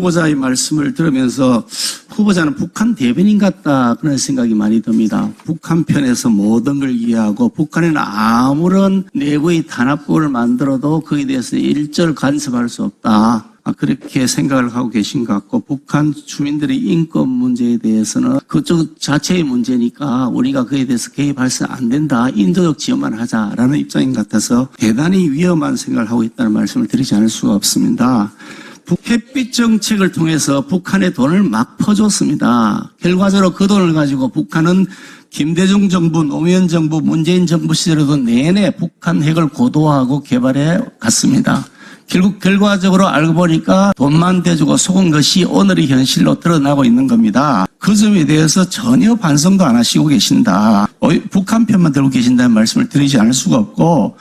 후보자의 말씀을 들으면서 후보자는 북한 대변인 같다 그런 생각이 많이 듭니다. 북한 편에서 모든 걸 이해하고 북한에는 아무런 내부의 단합부를 만들어도 거기에 대해서 일절 간섭할 수 없다. 그렇게 생각을 하고 계신 것 같고, 북한 주민들의 인권 문제에 대해서는 그쪽 자체의 문제니까 우리가 그에 대해서 개입해서는 안 된다. 인도적 지원만 하자라는 입장인 것 같아서 대단히 위험한 생각을 하고 있다는 말씀을 드리지 않을 수가 없습니다. 햇빛 정책을 통해서 북한에 돈을 막 퍼줬습니다. 결과적으로 그 돈을 가지고 북한은 김대중 정부, 노무현 정부, 문재인 정부 시절에도 내내 북한 핵을 고도화하고 개발해 갔습니다. 결국 결과적으로 알고 보니까 돈만 대주고 속은 것이 오늘의 현실로 드러나고 있는 겁니다. 그 점에 대해서 전혀 반성도 안 하시고 계신다. 북한 편만 들고 계신다는 말씀을 드리지 않을 수가 없고,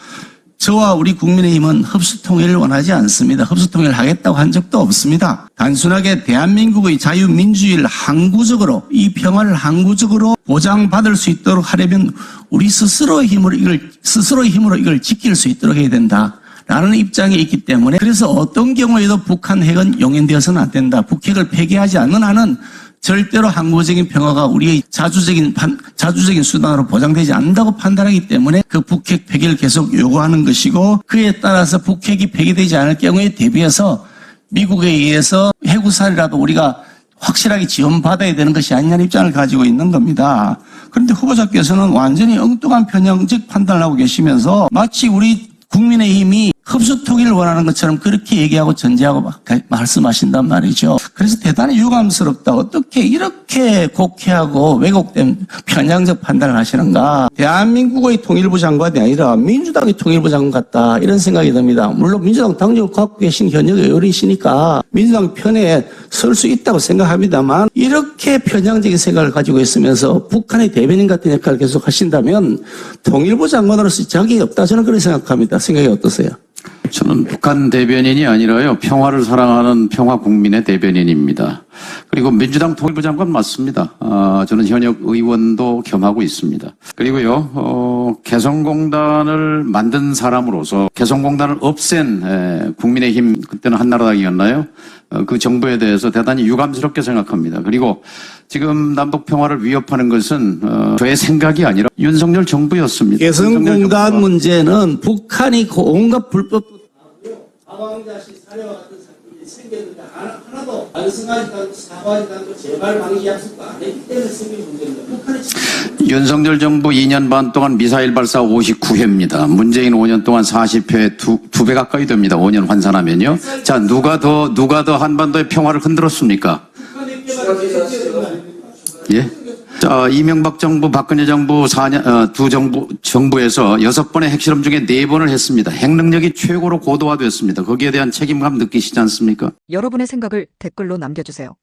저와 우리 국민의힘은 흡수통일을 원하지 않습니다. 흡수통일을 하겠다고 한 적도 없습니다. 단순하게 대한민국의 자유민주주의를 항구적으로, 이 평화를 항구적으로 보장받을 수 있도록 하려면 우리 스스로의 힘으로 이걸 지킬 수 있도록 해야 된다. 라는 입장에 있기 때문에, 그래서 어떤 경우에도 북한 핵은 용인되어서는 안 된다. 북핵을 폐기하지 않는 한은 절대로 항구적인 평화가 우리의 자주적인 수단으로 보장되지 않는다고 판단하기 때문에 그 북핵 폐기를 계속 요구하는 것이고, 그에 따라서 북핵이 폐기되지 않을 경우에 대비해서 미국에 의해서 해구살이라도 우리가 확실하게 지원받아야 되는 것이 아니냐는 입장을 가지고 있는 겁니다. 그런데 후보자께서는 완전히 엉뚱한 편향적 판단을 하고 계시면서 마치 우리 국민의힘이 흡수통일을 원하는 것처럼 그렇게 얘기하고 전제하고 말씀하신단 말이죠. 그래서 대단히 유감스럽다. 어떻게 이렇게 곡해하고 왜곡된 편향적 판단을 하시는가. 대한민국의 통일부 장관이 아니라 민주당의 통일부 장관 같다, 이런 생각이 듭니다. 물론 민주당 당적을 갖고 계신 현역 의원이시니까 민주당 편에 설 수 있다고 생각합니다만, 이렇게 편향적인 생각을 가지고 있으면서 북한의 대변인 같은 역할을 계속 하신다면 통일부 장관으로서 자격이 없다, 저는 그렇게 생각합니다. 생각이 어떠세요? 저는 북한 대변인이 아니라요, 평화를 사랑하는 평화국민의 대변인입니다. 그리고 민주당 통일부 장관 맞습니다. 저는 현역 의원도 겸하고 있습니다. 그리고요, 개성공단을 만든 사람으로서 개성공단을 없앤 국민의힘, 그때는 한나라당이었나요? 그 정부에 대해서 대단히 유감스럽게 생각합니다. 그리고 지금 남북 평화를 위협하는 것은 저의 생각이 아니라 윤석열 정부였습니다. 개성공단 문제는 북한이 온갖 불법도 사왕자씨 사례와 같은 사건이 생겼는데 하나도 반성하지도 않고 사과하지도 않고 재발 방지 약속도 안 했기 때문에 생긴 문제입니다. 북한이 윤석열 정부 2년 반 동안 미사일 발사 59회입니다. 문재인 5년 동안 40회, 두 배 가까이 됩니다. 5년 환산하면요. 자, 누가 더 한반도의 평화를 흔들었습니까? 예? 자, 이명박 정부, 박근혜 정부 두 정부에서 6번의 핵실험 중에 4번을 했습니다. 핵 능력이 최고로 고도화됐습니다. 거기에 대한 책임감 느끼시지 않습니까? 여러분의 생각을 댓글로 남겨주세요.